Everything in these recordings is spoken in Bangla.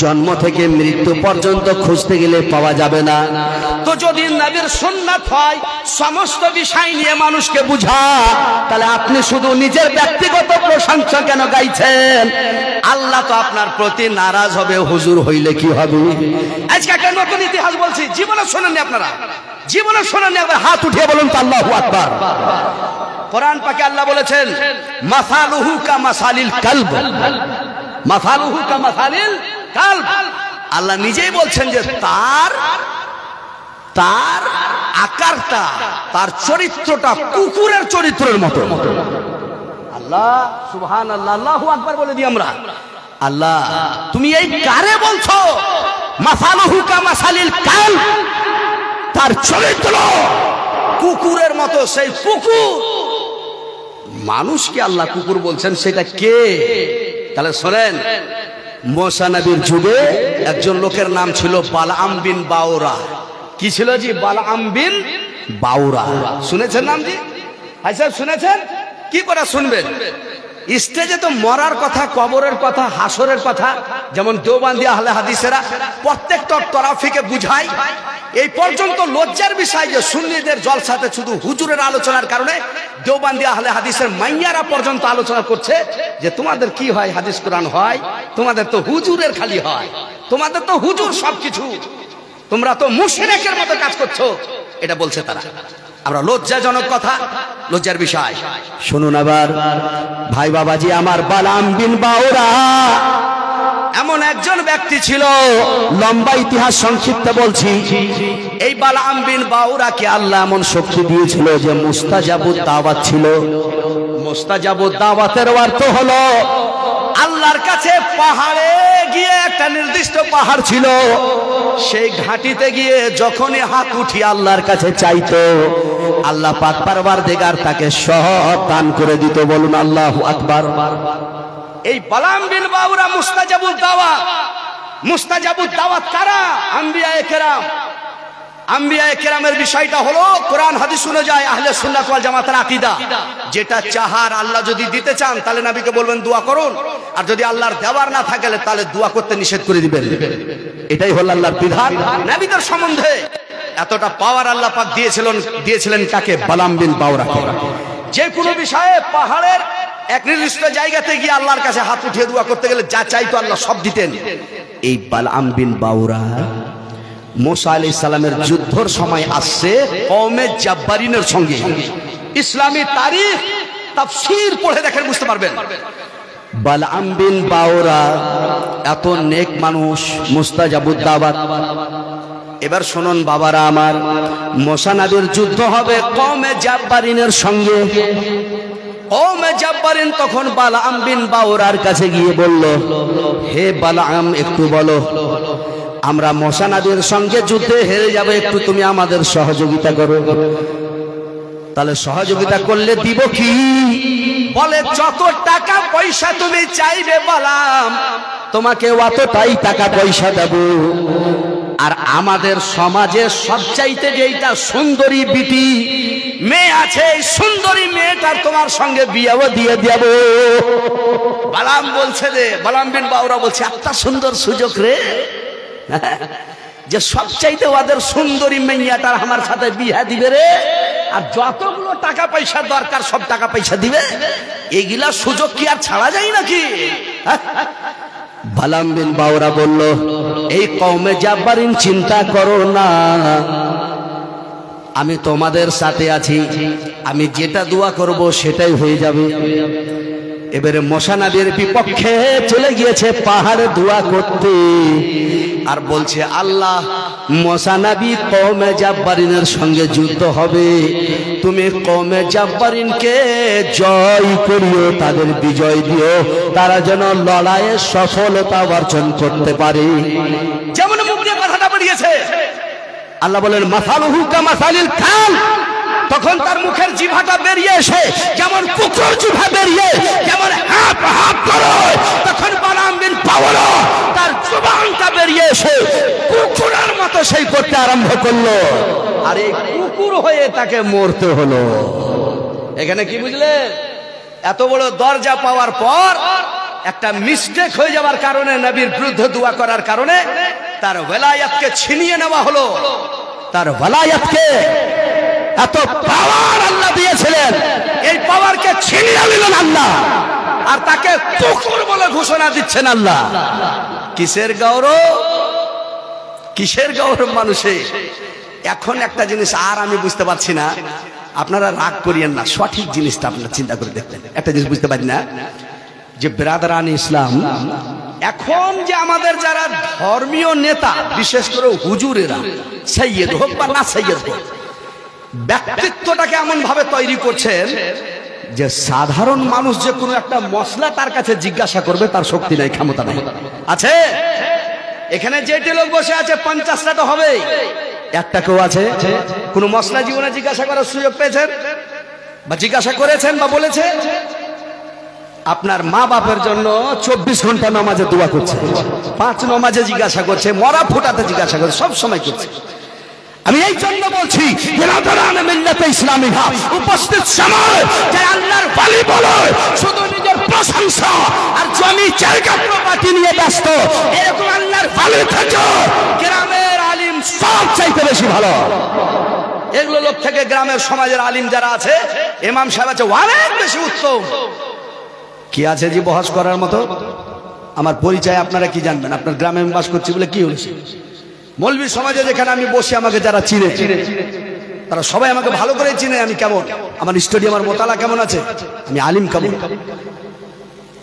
জন্ম থেকে মৃত্যু পর্যন্ত খুঁজতে গেলে পাওয়া যাবে না। তো যদি নবীর সুন্নাত হয় সমস্ত বিষয় নিয়ে মানুষকে বুঝা, তাহলে আপনি শুধু নিজের ব্যক্তিগত প্রশংসা কেন গাইছেন? আল্লাহ তো আপনার প্রতি নারাজ হবে। হুজুর হইলে কি হবে? আজকে একটা নতুন ইতিহাস বলছি, জীবনে শোনেননি আপনারা, জীবনে শোনেননি, একবার হাত উঠিয়ে বলুন তো আল্লাহু আকবার। কোরআন পাকে আল্লাহ বলেছেন মাসালুহু কা মাসালিল কালব, মাসালুহু কা মাসালিল কালব। আল্লাহ নিজেই বলছেন যে তার আকারটা, তার চরিত্রটা কুকুরের চরিত্রের মতো। আল্লাহ সুবহানাল্লাহ, আল্লাহু আকবার বলে দিই আমরা। আল্লাহ তুমি এই কারে বলছো মাসালুহু কা মাসালিল কালব? তার চরিত্র কুকুরের মতো। সেই কুকুর, মানুষকে আল্লাহ কুকুর বলছেন, সেটা কে? তাহলে শোনেন, মুসা নবীর যুগে একজন লোকের নাম ছিল বালআম বিন বাউরা। কি ছিল জি? বালআম বিন বাউরা। শুনেছেন নাম জি? ভাই সাহেব শুনেছেন? কি করে শুনবেন? স্টেজে তো মরার কথা, কবরের কথা, হাসরের কথা, যেমন দেওবন্দি আহলে হাদিসেরা প্রত্যেকটা তরাফিকে বুঝায়। এই পর্যন্ত লজ্জার বিষয় যে সুন্নিদের জলসাতে শুধু হুজুরের আলোচনার কারণে দেওবন্দি আহলে হাদিসের মাইয়ারা পর্যন্ত আলোচনা করছে যে তোমাদের কি হয়, হাদিস কোরআন হয়, তোমাদের তো হুজুরের খালি হয়, তোমাদের তো হুজুর সবকিছু, তোমরা তো মুশরিকের মতো কাজ করছো। এটা বলছে তারা। আমরা লজ্জাজনক কথা, লজ্জার বিষয়। শুনুন আবার ভাই বাবাজি আমার, বালআম বিন বাউরা এমন একজন ব্যক্তি ছিল, লম্বা ইতিহাস সংক্ষিপ্ত বলছি। এই বালআম বিন বাউরাকে আল্লাহ এমন শক্তি দিয়েছিল যে মুস্তাজাবুদ দাওয়াত ছিল। মুস্তাজাবুদ দাওয়াতের অর্থ হলো আল্লাহর কাছে পাহাড়ে গিয়ে, একটা নির্দিষ্ট পাহাড় ছিল, সেই ঘাটিতে গিয়ে যখনই হাত উঠিয়ে আল্লাহর কাছে চাইতো, আল্লাহ পাক পারওয়ারদিগার তাকে সব দান করে দিত। বলুন আল্লাহু আকবার। এই বালআম বিন বাউরা মুস্তাজাবুদ দাওয়াত। মুস্তাজাবুদ দাওয়াত কারা? আম্বিয়ায়ে কেরাম। আম্বিয়ায়ে কেরামের বিষয়টা হলো কোরআন হাদিস অনুযায়ী আহলে সুন্নাত ওয়াল জামাতের আকীদা, যেটা চাহার আল্লাহ যদি দিতে চান তাহলে নবীকে বলবেন দোয়া করুন, আর যদি আল্লাহর দেওয়ার না থাকে তাহলে দোয়া করতে নিষেধ করে দিবেন। এটাই হলো আল্লাহর বিধান নবীদের সম্বন্ধে। এতটা পাওয়ার আল্লাহ পাক দিয়েছিলেন কাকে? বালআম বিন বাউরাকে। যে কোনো বিষয়ে পাহাড়ের এক নির্দিষ্ট জায়গাতে গিয়ে আল্লাহর কাছে হাত উঠিয়ে দোয়া করতে গেলে যা চাইতো আল্লাহ সব দিতেন। এই বালআম বিন বাউরা মুসা আলাইহিস সালামের যুদ্ধের সময় আসছে কওমে জাব্বারিনের সঙ্গে। ইসলামী তারিখ তাফসীর পড়ে দেখেন, বুঝতে পারবেন। বালআম বিন বাউরা এত নেক মানুষ, মুস্তাজাবুদ দাওয়াত। এবার শুনুন বাবারা আমার, মুসা নবীর যুদ্ধ হবে কওমে জাব্বারিনের সঙ্গে। কওমে জাব্বারিন তখন বালআম বিন বাউরার কাছে গিয়ে বলল, হে বালআম একটু বলো, আমরা মুসা নবীর সঙ্গে যুদ্ধে হেরে যাব, একটু তুমি আমাদের সহযোগিতা করো। তাহলে সহযোগিতা করলে দিব কি? বলে যত টাকা পয়সা তুমি চাইবে বালআম, তোমাকে অতটাই টাকা পয়সা দেব। আর আমাদের সমাজে সবচাইতে যেটা সুন্দরী বিটি মেয়ে আছে, এই সুন্দরী মেয়েটার তোমার সঙ্গে বিয়েও দিয়ে দেব। বালআম বলছে রে, বালআম বিন বাউরা বলছে একটা সুন্দর সুযোগ রে, যে সবচাইতে ওদের সুন্দরী মেয়েটার আমার সাথে বিয়ে দিবে রে, আর যতগুলো টাকা পয়সা দরকার সব টাকা পয়সা দিবে। এগুলা সুযোগ কি আর ছাড়া যায় নাকি? বালআম বিন বাউরা বলল, এই কওমে জাব্বারিন চিন্তা করো না, আমি তোমাদের সাথে আছি, আমি যেটা দোয়া করব সেটাই হয়ে যাবে। এবারে মুসা নবীর বিপক্ষে চলে গিয়েছে পাহাড়ে দোয়া করতে, আর বলছে আল্লাহ মুসা নবী কওমে জাব্বারিনের সঙ্গে যুদ্ধ হবে, তুমি কওমে জাব্বারিনকে জয় করিও, তাদের বিজয় দিও, তারা যেন লড়াইয়ে সফলতা অর্জন করতে পারে। যেমন মুখ দিয়ে কথাটা বেরিয়েছে, আল্লাহ বলেন মাসালুহু কা মাসালিল কাল। তখন তার মুখের জিভাটা বেরিয়ে এসে যেমন কুকুর জিভা বেরিয়ে যেমন হাঁপ হাঁপ করে, তখন বালআম বিন বাউরা তার জবানটা বেরিয়ে এসে কুকুরের মতো সেই করতে আরম্ভ করলো, আর এই কুকুর হয়ে তাকে মরতে হলো। এখানে কি বুঝলেন? এত বড় দরজা পাওয়ার পর একটা মিস্টেক হয়ে যাওয়ার কারণে, নবীর বিরুদ্ধে দোয়া করার কারণে তার ওয়ালায়াতকে ছিনিয়ে নেওয়া হলো। তার ওয়ালায়াতকে এত পাওয়ার আল্লাহ দিয়েছিলেন, এই পাওয়ারকে ছিনিয়ে নিলেন আল্লাহ, আর তাকে কুকুর বলে ঘোষণা দিচ্ছেন আল্লাহ। কিসের গৌরব, কিসের গৌরব মানুষে। এখন একটা জিনিস আর আমি বুঝতে পারছি না, আপনারা রাগ করিয়েন না, সঠিক জিনিসটা আপনারা চিন্তা করে দেখবেন। একটা জিনিস বুঝতে পারি না যে ব্রাদারান ইসলাম, এখন যে আমাদের যারা ধর্মীয় নেতা, বিশেষ করে হুজুরেরা, সৈয়দ হোক বা না সৈয়দ হোক, ব্যক্তিত্বটাকে এমন ভাবে তৈরি করছেন যে সাধারণ মানুষ যে কোনো একটা মশলা তার কাছে জিজ্ঞাসা করবে তার শক্তি নাই, ক্ষমতা নাই। আছে এখানে যেটি লোক বসে আছে 50টা তো হবেই, একটা কেউ আছে কোন মশলা জীবনে জিজ্ঞাসা করার সুযোগ পেয়েছেন বা জিজ্ঞাসা করেছেন বা বলেছে? আপনার মা বাপের জন্য 24 ঘন্টা নামাজে দোয়া করছে, 5 নামাজে জিজ্ঞাসা করছে, মরা ফুটাতে জিজ্ঞাসা করছে, সব সময় করছে। আমি এই জন্য বলছি উপস্থিত সময় যে আল্লাহর ওয়ালি বলে শুধু নিজের প্রশংসা আর জমি জায়গা প্রপার্টি নিয়ে ব্যস্ত, এরকম আল্লাহর ওয়ালি থেকে গ্রামের আলিম সব চাইতে বেশি ভালো। এগুলো লোক থেকে গ্রামের সমাজের আলিম যারা আছে, ইমাম সাহেব আছে, অনেক বেশি উত্তম। কি আছে যে বহস করার মতো? আমার পরিচয় আপনারা কি জানবেন? আপনার গ্রামে আমি বাস করছি বলে কি হয়েছে? মৌলবী সমাজে যেখানে আমি বসে, আমাকে যারা চিনে তারা সবাই আমাকে ভালো করে চিনে। আমি কেমন, আমার স্টাডি, আমার মোতালা কেমন আছে, আমি আলিম কেমন,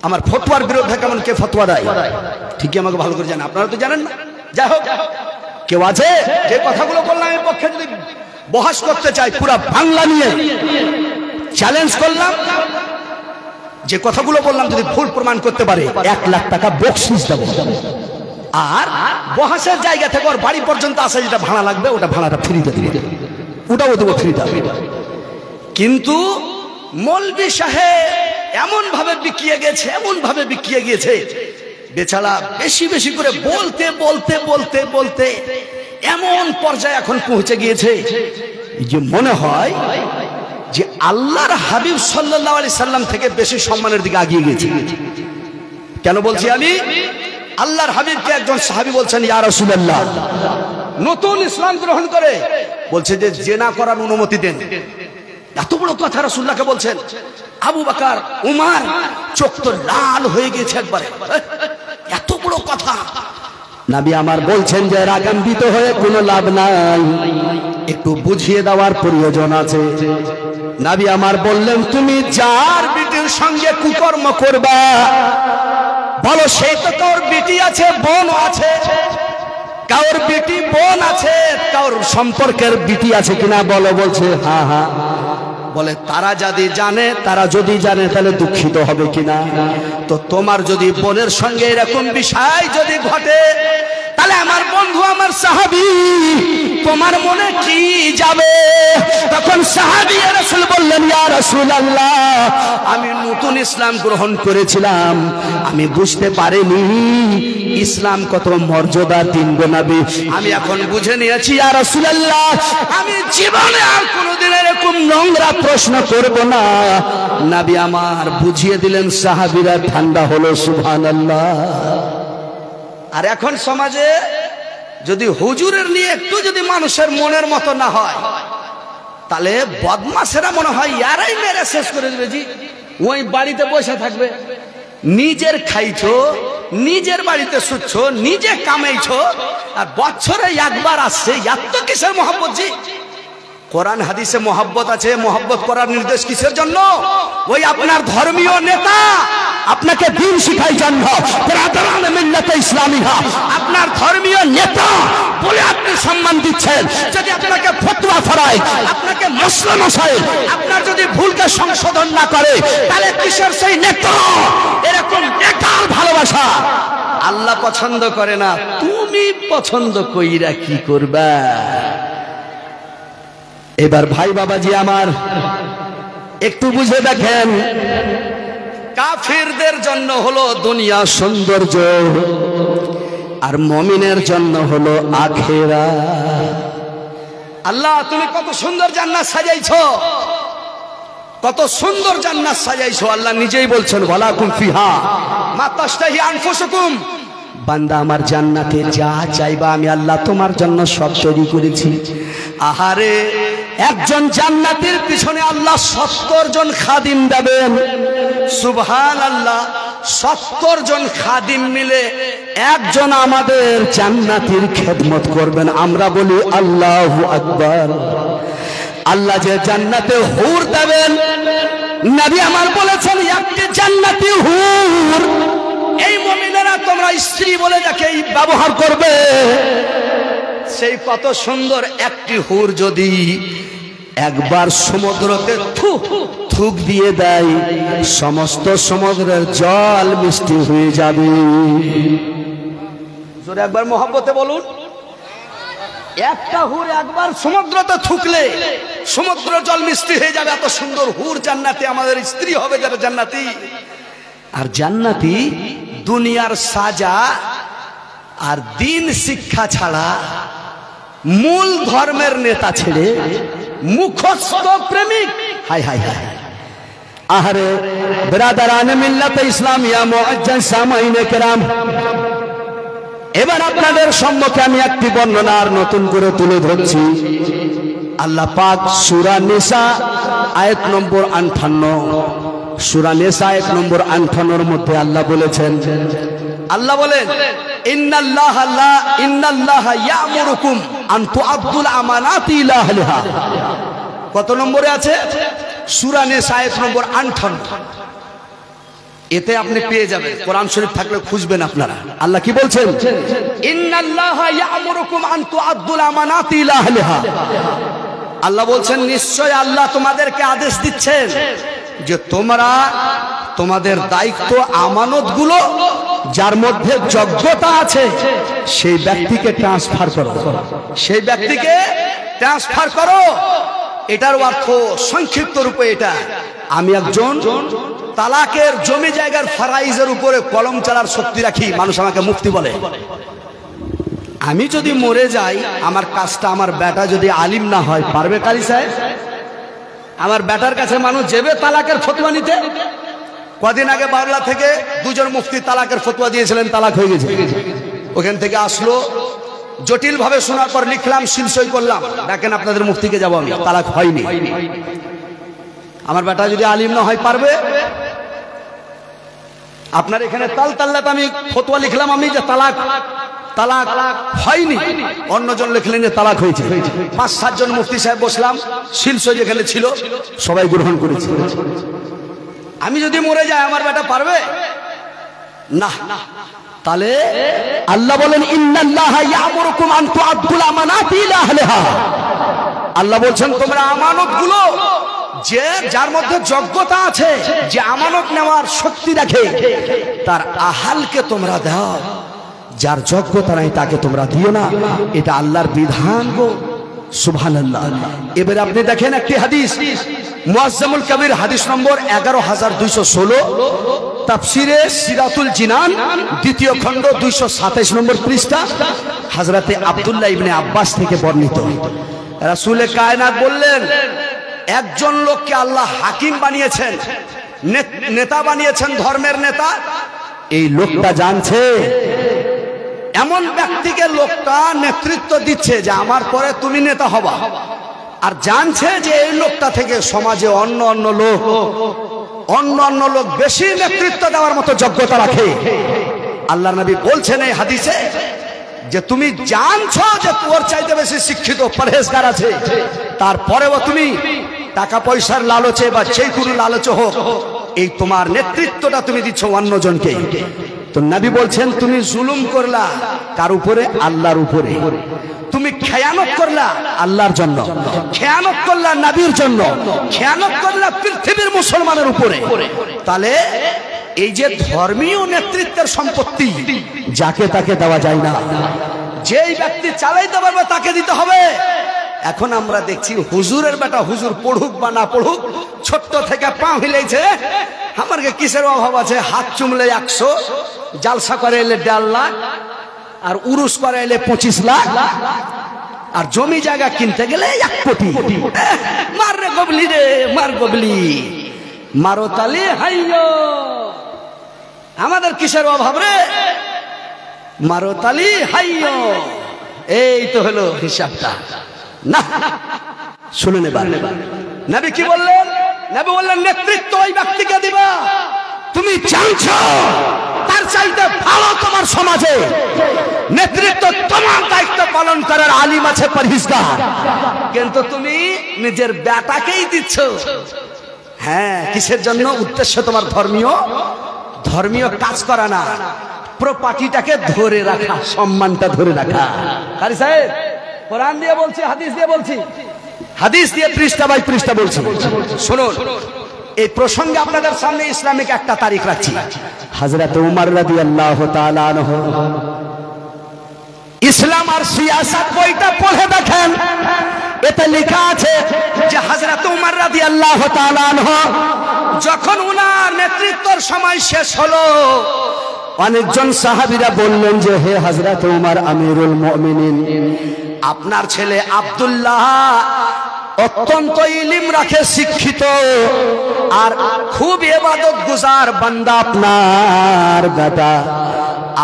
আমার ফতোয়ার বিরুদ্ধে কেমন, কে ফতোয়া দেয়, ঠিকই আমাকে ভালো করে জানে। আপনারা তো জানেন না। যাই হোক, কেউ আছে যে কথাগুলো বললাম এর পক্ষে যদি বহস করতে চাই, পুরা বাংলা নিয়ে চ্যালেঞ্জ করলাম, যে কথাগুলো বললাম যদি ভুল প্রমাণ করতে পারে 1 লাখ টাকা বকশিশ দেব। আর বহাসের জায়গা থেকে ওর বাড়ি পর্যন্ত আসা যেটা ভাড়া লাগবে, ওটা ভাড়াটা ফ্রিতে দিবে, ওটাও দেবো ফ্রিতে। কিন্তু মৌলভী সাহেব এমন ভাবে বিকিয়ে গেছে, এমন ভাবে বিকিয়ে গিয়েছে, বেচারা বেশি বেশি করে বলতে বলতে বলতে বলতে এমন পর্যায়ে এখন পৌঁছে গিয়েছে যে মনে হয় যে আল্লাহর হাবিব সাল্লাল্লাহু আলাইহি সাল্লাম থেকে বেশি সম্মানের দিকে এগিয়ে গেছে। কেন বলছি আমি? আল্লাহর হাবিবকে একজন সাহাবী বলছেন, ইয়া রাসূলুল্লাহ, নতুন ইসলাম গ্রহণ করে বলছে যে জিনা করার অনুমতি দেন। এত বড় কথা রাসূলুল্লাহকে বলছেন। আবু বকর, উমর চোখ তো লাল হয়ে গেছে একবারে, এত বড় কথা। নবী আমার বলছেন যে রাগান্বিত হয়ে কোনো লাভ নাই, একটু বুঝিয়ে দেওয়ার প্রয়োজন আছে। নবী আমার বললেন, তুমি যার বিটির সঙ্গে কুকর্ম করবা বলো সেই তো কার বিটি আছে, বোন আছে, কার বিটি বোন আছে, কার সম্পর্কের বিটি আছে কিনা বলো। বলছে হ্যাঁ হ্যাঁ। বলে তারা যদি জানে তাহলে দুঃখিত হবে কিনা? তো তোমার যদি বোনের সঙ্গে এরকম বিষয় যদি ঘটে, তাহলে আমার বন্ধু, আমার সাহাবী, তোমার মনে কি যাবে? তখন সাহাবী রাসূল বললেন, ইয়া রাসূলুল্লাহ, আমি নতুন ইসলাম গ্রহণ করেছিলাম, আমি বুঝতে পারিনি ইসলাম কত মর্যাদা, 3 নবী। আমি এখন বুঝে নিয়েছি ইয়া রাসূলুল্লাহ, আমি জীবনে আর কোনোদিন এরকম নোংরা প্রশ্ন করব না। নবী আমার বুঝিয়ে দিলেন, সাহাবীরা ঠান্ডা হলো। সুবহানাল্লাহ। আর এখন সমাজে যদি হুজুরের নিয়ে একটু যদি মানুষের মনের মতো না হয়, তাহলে বদমাশেরা মনে হয় ইয়ারাই মেরে শেষ করে দেবে। জি, ওই বাড়িতে বসে থাকবে, নিজের খাইছো, নিজের বাড়িতে শুচ্ছ, নিজে কামাইছো, আর বছরে একবার আসছে, এত কিসের মহব্বত? জি, কোরআন হাদিসে মহব্বত আছে, মহব্বত করার নির্দেশ কিসের জন্য? ওই আপনার ধর্মীয় নেতা আপনাকে দিন শিখাই জন্য, আপনার ধর্মীয় নেতা বলে আপনি সম্মান দিচ্ছেন। যদি আপনাকে ফতোয়া ফরায়, আপনাকে মসলা মশাই, আপনার যদি ভুলকে সংশোধন না করে, তাহলে কিসের সেই নেতা? এরকম নেতার ভালোবাসা আল্লাহ পছন্দ করে না। তুমি পছন্দ কইরা কি করবা? এবার ভাই বাবাজি আমার, একটু বুঝে দেখেন, কাফিরদের জন্য হলো দুনিয়া সৌন্দর্য, আর মুমিনের জন্য হলো আখিরাত। আল্লাহ তুমি কত সুন্দর জান্নাত সাজাইছো, কত সুন্দর জান্নাত সাজাইছো, আল্লাহ নিজেই বলছেন ওয়ালাকুম ফিহা মা তাশতাহি আনফুসুকুম, বান্দা আমার জান্নাতে যা চাইবা আমি আল্লাহ তোমার জন্য সব তৈরি করেছি। আহারে, একজন জান্নাতের পিছনে আল্লাহ 70 জন খাদিম দেবেন। সুবহানাল্লাহ, 70 জন খাদিম মিলে একজন আমাদের জান্নাতের খেদমত করবেন। আমরা বলি আল্লাহু আকবার। আল্লাহ যে জান্নাতে হুর দেবেন, নবী আমার বলেছেন একটি জান্নাতি হুর, এই মুমিনেরা তোমরা স্ত্রী বলে যাকে ব্যবহার করবে, সেই কত সুন্দর একটি হুর যদি একবার সমুদ্রতে থুক দিয়ে দেয়, সমস্ত সমুদ্রের জল মিষ্টি হয়ে যাবে। জোরে একবার মহব্বতে বলুন। একটা হুর একবার সমুদ্রতে থুকলে সমুদ্র জল মিষ্টি হয়ে যাবে। এত সুন্দর হুর জান্নাতি আমাদের স্ত্রী হবে যারা জান্নাতি। আর জান্নাতি দুনিয়ার সাজা আর দিন শিক্ষা ছাড়া, মূল ধর্মের নেতা ছেড়ে মুখস্থ প্রেমিক। হাই হাই হাই, আহারে বিরাদারানে মিল্লাতে ইসলামিয়া মুআজ্জাজ সামাইনে কেরাম, এবার আপনাদের সম্মুখে আমি একটি বর্ণনা আর নতুন করে তুলে ধরছি। আল্লাহ পাক সূরা নিসা আয়াত নম্বর 58, সূরা নিসা আয়াত নম্বর 58 এর মধ্যে আল্লাহ বলেছেন, আল্লাহ বলেন ইন্নাল্লাহা ইয়ামুরুকুম আন তুআদ্দুল আমানাতি ইলা আহলিহা। কত নম্বরে আছে? সূরা নিসা আয়াত নম্বর 58। এতে আপনি পেয়ে যাবেন, কোরআন শরীফ থাকলে খুঁজবেন আপনারা। আল্লাহ কি বলছেন? ইন্নাল্লাহা ইয়ামুরুকুম আন তুআদ্দুল আমানাতি ইলা আহলিহা। আল্লাহ বলছেন নিশ্চয় আল্লাহ তোমাদেরকে আদেশ দিচ্ছেন যে তোমরা তোমাদের দায়িত্ব আমানতগুলো যার মধ্যে যোগ্যতা আছে সেই ব্যক্তিকে ট্রান্সফার করো, সেই ব্যক্তিকে ট্রান্সফার করো। এটার অর্থ সংক্ষিপ্ত রূপে এটা, আমি একজন তালাকের জমি জায়গার ফারাইজের উপরে কলম চালার শক্তি রাখি, মানুষ আমাকে মুফতি বলে। আমি যদি মরে যাই, আমার কাজটা আমার বেটা যদি আলিম না হয় পারবে কারি সাহেব? আমার বেটার কাছে মানুষ যাবে তালাকের ফতোয়া নিতে? কদিন আগে বাংলা থেকে দুজন মুফতি তালাকের ফতোয়া দিয়েছিলেন, তালাক হয়ে গেছে। ওখান থেকে আসলো, জটিল ভাবে শোনার পর লিখলাম, সিলসই করলাম, দেখেন আপনাদের মুফতিকে যাবো আমি, তালাক হয়নি। আমার বেটা যদি আলিম না হয় পারবে? আপনার এখানে তাল্লাতে আমি ফতোয়া লিখলাম আমি যে তালাক হয়নি, অন্যজন লিখলেন যে তালাক হয়েছে। 5-7 জন মুফতি সাহেব বসলাম, সিলসই যেখানে ছিল সবাই গ্রহণ করেছে। আমি যদি মরে যাই আমার বেটা পারবে না? তাহলে আল্লাহ বলেন ইন্নাল্লাহা ইয়ামুরুকুম আন তুআদ্দুল আমানাতি ইলা আহলিহা। আল্লাহ বলছেন তোমরা আমানতগুলো যে যার মধ্যে যোগ্যতা আছে, যে আমানত নেওয়ার শক্তি রাখে, তার আহালকে তোমরা দাও, যার যোগ্যতা নাই তাকে তোমরা দিও না। এটা আল্লাহর বিধান গো, সুবহানাল্লাহ। এবারে আপনি দেখেন একটি হাদিস, মুআজ্জামুল কবির হাদিস নম্বর 11216, তাফসিরে সিরাতুল জিনান দ্বিতীয় খণ্ড 227 নম্বর পৃষ্ঠা, হযরতে আব্দুল্লাহ ইবনে আব্বাস থেকে বর্ণিত। রাসূলে কায়নাত বললেন, একজন লোককে আল্লাহ হাকিম বানিয়েছেন, নেতা বানিয়েছেন, ধর্মের নেতা। এই লোকটা জানছে, এমন ব্যক্তিকে লোকটা নেতৃত্ব দিচ্ছে যে আমার পরে তুমি নেতা হবা, আর জানছে যে এই লোকটা থেকে সমাজে অন্য লোক বেশি নেতৃত্ব দেওয়ার মতো যোগ্যতা রাখে। আল্লাহর নবী বলছেন এই হাদিসে যে তুমি জানছো যে তোর চাইতে বেশি শিক্ষিত পরহেজগার আছে, তারপরেও তুমি টাকা পয়সার লালচে বা যে কোনো লালচে হোক এই তোমার নেতৃত্বটা তুমি দিচ্ছ অন্যজনকে। তো নবী বলছেন তুমি জুলুম করলা কার উপরে? আল্লাহর উপরে। তুমি খেয়ানত করলা আল্লাহর জন্য, খেয়ানত করলা নবীর জন্য, খেয়ানত করলা পৃথিবীর মুসলমানের উপরে। তাহলে এই যে ধর্মীয় নেতৃত্বের সম্পত্তি যাকে তাকে দেওয়া যায় না, যেই ব্যক্তি চালাইতে পারবে তাকে দিতে হবে। এখন আমরা দেখছি হুজুরের বেটা হুজুর পড়ুক বা না পড়ুক, ছোট্ট থেকে পা হিলেছে, আমার কিসের অভাব আছে? হাত চুমলে 100, জালসা করে এলে 1.5 লাখ, আর উরুস করে এলে 25 লাখ। আর জমি জায়গা কিনতে গেলে 1 কোটি। মার রে গবলি রে, মার গবলি, মারো তালি হাইয়ো। আমাদের কিসের অভাব রে? মারো তালি হাইয়ো। এই তো হলো হিসাবটা। না শুনুন এবার নবী কি বললেন? নবী বললেন নেতৃত্ব ওই ব্যক্তিকে দিবা তুমি জানছো তার চাইতে ভালো তোমার সমাজে নেতৃত্ব তোমার দায়িত্ব পালন করার আলিম আছে, পরহেজগার, কিন্তু তুমি নিজের বেটাকেই দিচ্ছ। হ্যাঁ, কিসের জন্য? উদ্দেশ্য তোমার ধর্মীয় কাজ করা না, প্রপার্টিটাকে ধরে রাখা, সম্মানটা ধরে রাখা। কারি সাহেব, কোরআন দিয়ে বলছি, হাদিস দিয়ে বলছি, হাদিস দিয়ে পৃষ্ঠা বাই পৃষ্ঠা বলছি। শুনুন, এই প্রসঙ্গে আপনাদের সামনে ইসলামিক একটা তারিখ রাখছি। হযরত উমর রাদিয়াল্লাহু তাআলা আনহু ইসলাম আর সিয়াসত বইটা পড়ে দেখেন, এতে লেখা আছে যে হযরত উমর রাদিয়াল্লাহু তাআলা আনহু যখন উনার নেতৃত্বের সময় শেষ হলো, অনেকজন সাহাবীরা বললেন যে হে হযরত উমর আমিরুল মুমিনিন, আপনার ছেলে আব্দুল্লাহ অত্যন্ত ইলম রাখে, শিক্ষিত আর খুব ইবাদত গুজার বান্দা, আপনার বেটা,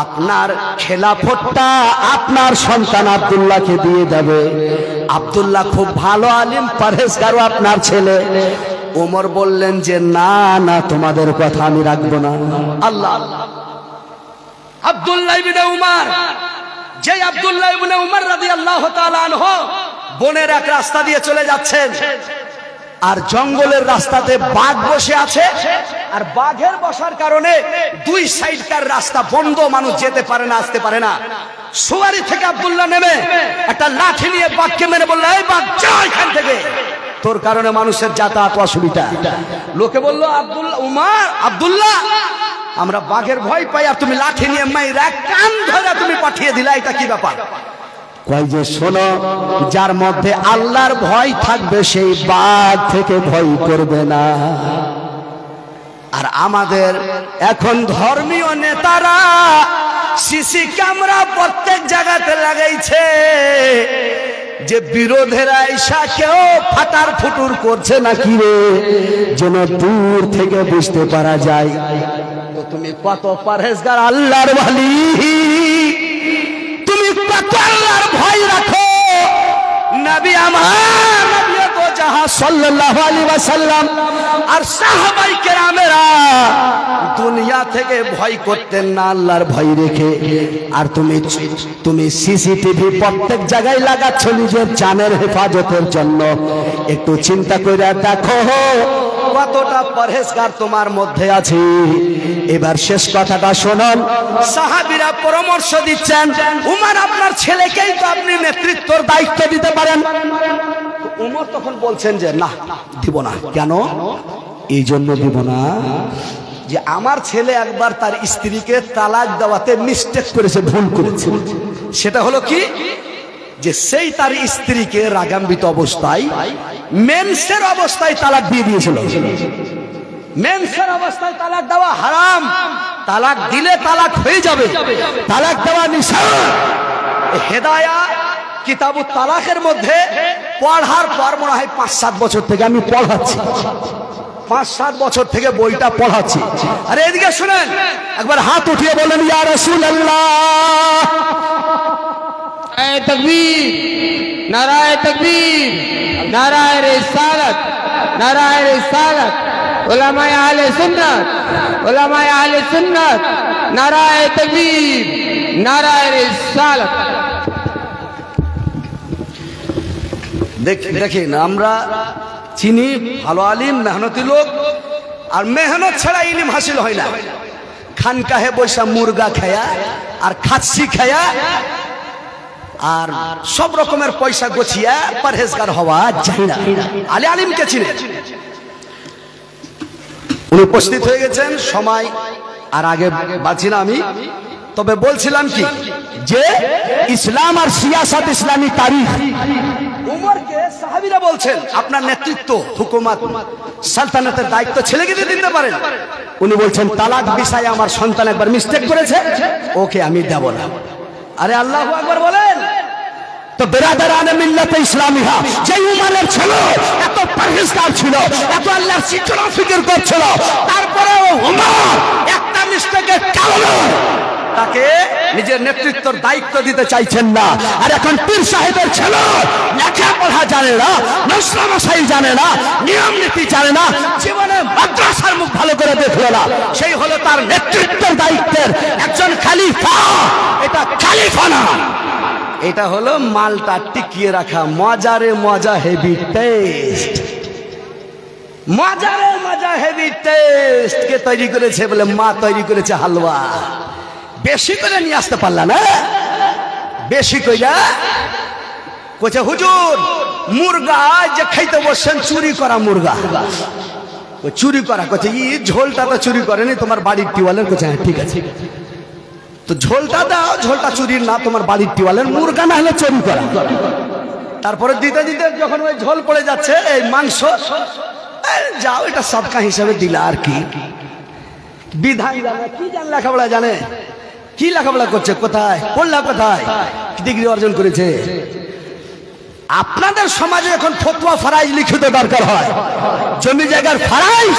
আপনার খেলাফতটা আপনার সন্তান আব্দুল্লাহকে দিয়ে দেবে। আব্দুল্লাহ খুব ভালো আলিম, পরহেজগার আপনার ছেলে। ওমর বললেন যে না না, তোমাদের কথা আমি রাখবো না। আল্লাহ, আব্দুল্লাহ ইবনে উমর, যে আব্দুল্লাহ ইবনে উমর রাদিয়াল্লাহু তাআলা আনহু বনের এক রাস্তা দিয়ে চলে যাচ্ছেন, আর জঙ্গলের রাস্তাতে বাঘ বসে আছে, আর বাঘের বসার কারণে 2 সাইডকার রাস্তা বন্ধ, মানুষ যেতে পারে না, আসতে পারে না। সুয়ারি থেকে আব্দুল্লাহ নেমে একটা লাঠি নিয়ে বাঘকে মেরে বলল, এই বাঘ যা এখান থেকে, তোর কারণে মানুষের যাতায়াত অসুবিধা। লোকে বলল, আব্দুল্লাহ আমরা বাঘের ভয় পাই, আর তুমি লাঠি নিয়ে মাইরা কান ধরে তুমি পাঠিয়ে দিলা, এটা কি ব্যাপার? কয় যে শোনো, যার মধ্যে আল্লাহর ভয় থাকবে সেই বাঘ থেকে ভয় করবে না। আর আমাদের এখন ধর্মীয় নেতারা সিসি ক্যামেরা প্রত্যেক জায়গাতে লাগাইছে, যে বিরোধেরা ঈশা কেউ ফাটার ফুটুর করছে নাকি রে, যেন দূর থেকে বুঝতে পারা যায়। তো তুমি কত পরহেজগার আল্লাহর ওয়ালি, তুমি কত আল্লাহর ভয় রাখো। নবী আমার, নবী তো জাহাঁ সাল্লাল্লাহু আলাইহি ওয়াসাল্লাম আর সাহাবায়ে কেরামেরা দুনিয়া থেকে ভয় করতেন না, আল্লাহর ভয় রেখে। আর তুমি সিসিটিভি প্রত্যেক জায়গায় লাগাচ্ছ নিজের জানের হেফাজতের জন্য। একটু চিন্তা করে দেখো কতটা পরহেজগার তোমার মধ্যে আছে। এবার শেষ কথাটা শুনুন, সাহাবীরা পরামর্শ দিচ্ছেন, উমর আপনার ছেলেকেই তো আপনি নেতৃত্বের দায়িত্ব দিতে পারেন। উমর তখন বলছেন যে না, দিব না। কেন? এই জন্য দিব না যে আমার ছেলে একবার তার স্ত্রীকে তালাক দেওয়াতে মিস্টেক করেছে, ভুল করেছে। সেটা হলো কি, যে সেই তার স্ত্রীকে রাগান্বিত অবস্থায়, মেন্সের অবস্থায় তালাক দিয়ে দিয়েছিল। মেন্সের অবস্থায় তালাক দেওয়া হারাম, তালাক দিলে তালাক হয়ে যাবে, তালাক দেওয়া নিষেধ। হেদায়া কিতাবুত তালাকের মধ্যে পড়ার পর মনে হয় 5-7 বছর থেকে আমি পড়াচ্ছি, 5-7 বছর থেকে বইটা পড়াচ্ছি। আরে এদিকে শুনেন, একবার হাত উঠিয়ে বলেন ইয়া রাসূলুল্লাহ। नाराए तकबीर, नाराए तकबीर, नाराए रिसालत, नाराए रिसालत, उलमाए आहले सुन्नत, उलमाए आहले सुन्नत, नाराए तकबीर, नाराए रिसालत। দেখেন, আমরা চিনি ভালো আলিম, মেহনতি লোক, আর মেহনত ছাড়া ইলম হাসিল হয় না। খানকাহে বৈশা মুরগা খায়া আর খাসি খায়া আর সব রকমের পয়সা গছিয়া পরহেজগার হওয়া যায় না। আলে আলিমকে চিনে। উনি উপস্থিত হয়ে গেছেন, সময় আর আগে বাঁচি না আমি, তবে বলছিলাম কি যে ইসলাম আর সিয়াসত, ইসলামী তারিখ। উমরকে সাহাবীরা বলছেন আপনার নেতৃত্ব, হুকুমত, সালতানাতের দায়িত্ব ছেলেকে দিয়ে দিতে পারেন। উনি বলছেন তালাক বিষয়ে আমার সন্তান একবার মিস্টেক করেছে, ওকে আমি দেব না। আরে আল্লাহু আকবার বলেন। তো বেরাদারানে মিল্লাতে ইসলামিহা, যে উমানের ছিল এত পরহেজগার ছিল, এত আল্লাহর জিকির ফিকির করছিল, তারপরেও উমর একটা মিস্টেকের কারণে তাকে নিজের নেতৃত্বের দায়িত্ব দিতে চাইছেন না। আর এখন পীর সাহেবের ছেলে লেখাপড়া জানে না, নসরা মশাই জানে না, নিয়ম নীতি জানে না, জীবনে মাদ্রাসার মুখ ভালো করে দেখলো না, সেই হলো তার নেতৃত্বের দায়িত্বের একজন খালিফা। এটা খালিফা না, এটা হলো মালটা টিকিয়ে রাখা। মজারে মজা হেভি টেস্ট, মজারে মজা হেভি টেস্ট কে তৈরি করেছে? বলে মা তৈরি করেছে হালুয়া। বেশি করে নিয়ে আসতে পারলা না, বেশি কইরা কোচে হুজুর মুরগা যে খাইতে বসছেন চুরি করা মুরগা, চুরি করা কোচে ই ঝোলটা তো চুরি করেনি, তোমার বাড়ির টিওয়ালের। কোচে হ্যাঁ ঠিক আছে, তো ঝোলটা দাও, ঝোলটা চুরির না, তোমার বাড়ির টিওয়ালের, মুরগা না হলে চুরি করা। তারপরে দিতে দিতে যখন ওই ঝোল পড়ে যাচ্ছে এই মাংস, যাও এটা সদকা হিসাবে দিলা। আর কি বিধান জানে, কি জান লেখাপড়া জানে, কি লেখাপড়া করছে, কোথায় পড়লা, কোথায় ডিগ্রি অর্জন করেছে? আপনাদের সমাজে এখন ফতোয়া ফারাইজ লিখিত দরকার হয়, জমি জায়গার ফারাইজ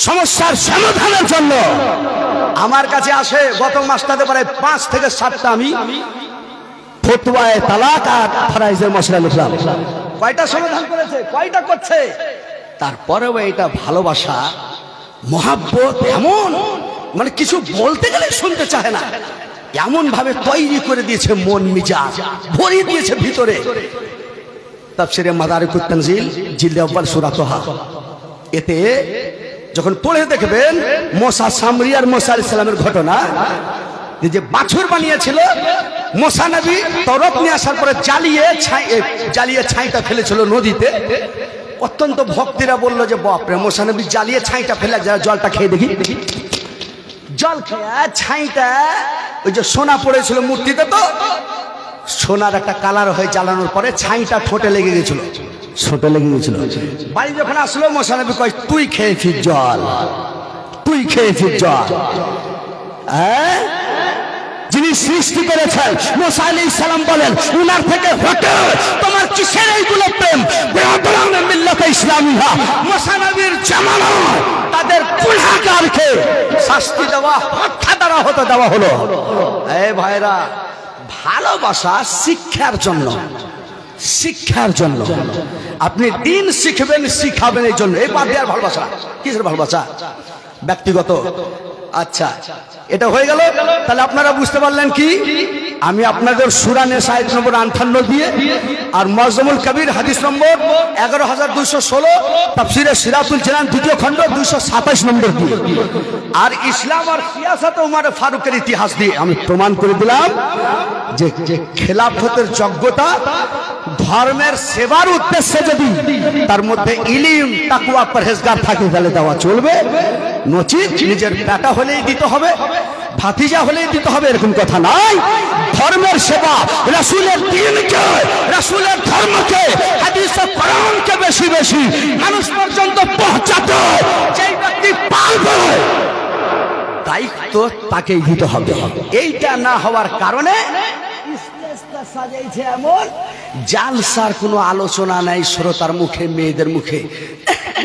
সমস্যার সমাধানের জন্য আমার কাছে আসে। গত মাসটাতে প্রায় 5 থেকে 7টা আমি ফতোয়ায়ে তালাক আর ফারাইজের মশলা লিখলাম। কয়টা সমাধান করেছে, কয়টা করছে? তারপরেও এটা ভালোবাসা মহাব্বত এমন, মানে কিছু বলতে গেলে শুনতে চায় না, এমন ভাবে তৈরি করে দিয়েছে, মন মিজাজ ভরিয়ে দিয়েছে ভিতরে। তাফসীরে মাদারিকুত তানজিল জিলদে আউয়াল সূরা তাহা, এতে যখন পড়ে দেখবেন মুসা সামরী আর মুসা আলাইহিস সালামের ঘটনা, যে বাছুর বানিয়েছিল মুসা নবী তওরাত নিয়ে আসার পরে জ্বালিয়ে ছাইটা ফেলেছিল নদীতে। অত্যন্ত ভক্তিরা বলল যে বাপরে, মুসা নবী জ্বালিয়ে ছাইটা ফেলে জলটা খেয়ে দেখি। জল খেয়ে ছাইটা ওই যে সোনা পড়েছিল মূর্তিতে, তো সোনার একটা কালার হয়ে জ্বালানোর পরে ছাইটা ঠোঁটে লেগে গেছিল, ছোটে লেগে গেছিল। বাড়ি যখন আসলো মুসা নবী কয় তুই খেয়েছিস জল, তুই খেয়েছিস জল। হ্যাঁ, যিনি সৃষ্টি করেছেন মুসা আলাইহিস সালাম বলেন উনার থেকে হটে তোমার কিসের এইগুলো প্রেম? বেরাদারানে মিল্লাতে ইসলামিহা, মুসা নবীর জামানায় তাদের গুনাহগারকে শাস্তি দেওয়া, হত্যা দ্বারা হতে দেওয়া হলো। এই ভাইরা, ভালোবাসা শিক্ষার জন্য, শিক্ষার জন্য। আপনি দিন শিখবেন, শিখাবেন এই জন্য। এই বাদ দেওয়ার ভালোবাসা কিসের ভালোবাসা? ব্যক্তিগত। আচ্ছা, এটা হয়ে গেল। তাহলে আপনারা বুঝতে পারলেন কি? আমি আপনাদের সূরা নিসা আয়াত নম্বর 58 দিয়ে আর মুআজ্জামুল কবির হাদিস নম্বর 11216, তাফসীরে সিরাতুল জানান 2য় খণ্ড 227 নম্বর দিয়ে, আর ইসলাম আর সিয়াসত ওমর ফারুকের ইতিহাস দিয়ে আমি প্রমাণ করে দিলাম যে খেলাফতের যোগ্যতা ধর্মের সেবার উদ্দেশ্যে যদি তার মধ্যে ইলম, তাকওয়া, পরহেজগার থাকে তাহলে দেওয়া চলবে, নচিত নিজের বেটা হলেই দিতে হবে, ভাতিজা হলেই দিতে হবে, এরকম কথা নাই। ধর্মের সেবা, রাসূলের দ্বীনকে, রাসূলের ধর্মকে, হাদিস ও কোরআনকে বেশি বেশি মানুষ পর্যন্ত পৌঁছাতে যেই ব্যক্তি পারবে দায়িত্ব তাকেই দিতে হবে। এইটা না হওয়ার কারণে স্টেজটা সাজাইছে এমন, জালসার কোনো আলোচনা নাই শ্রোতার মুখে, মেয়েদের মুখে।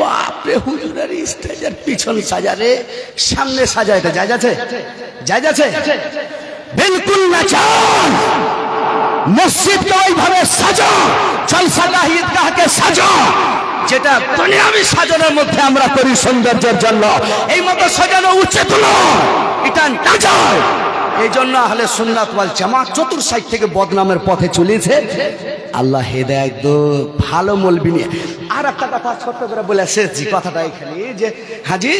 বাপরে, হুজুরের স্টেজের পিছন সাজারে, সামনে সাজা, এটা জায়েজ আছে? জায়েজ আছে? বিলকুল না। চান মসজিদকে ওইভাবে সাজা, জলসাগাহ ঈদগাহকে সাজা, যেটা দুনিয়াবি সাজানোর মধ্যে আমরা করি সৌন্দর্যের জন্য, এই মতো সাজানো উচিত নয়, এটা নাজায়েজ। এই জন্য আহলে সুন্নাত ওয়াল জামাত চতুর্সাইড থেকে বদনামের পথে চলেছে। আল্লাহ হেদায়েত দো, ভালো মৌলবি নিয়ে। আর একটা কথা ছোট্ট করে বলে শেষ জি কথাটা এখানে, যে হাজি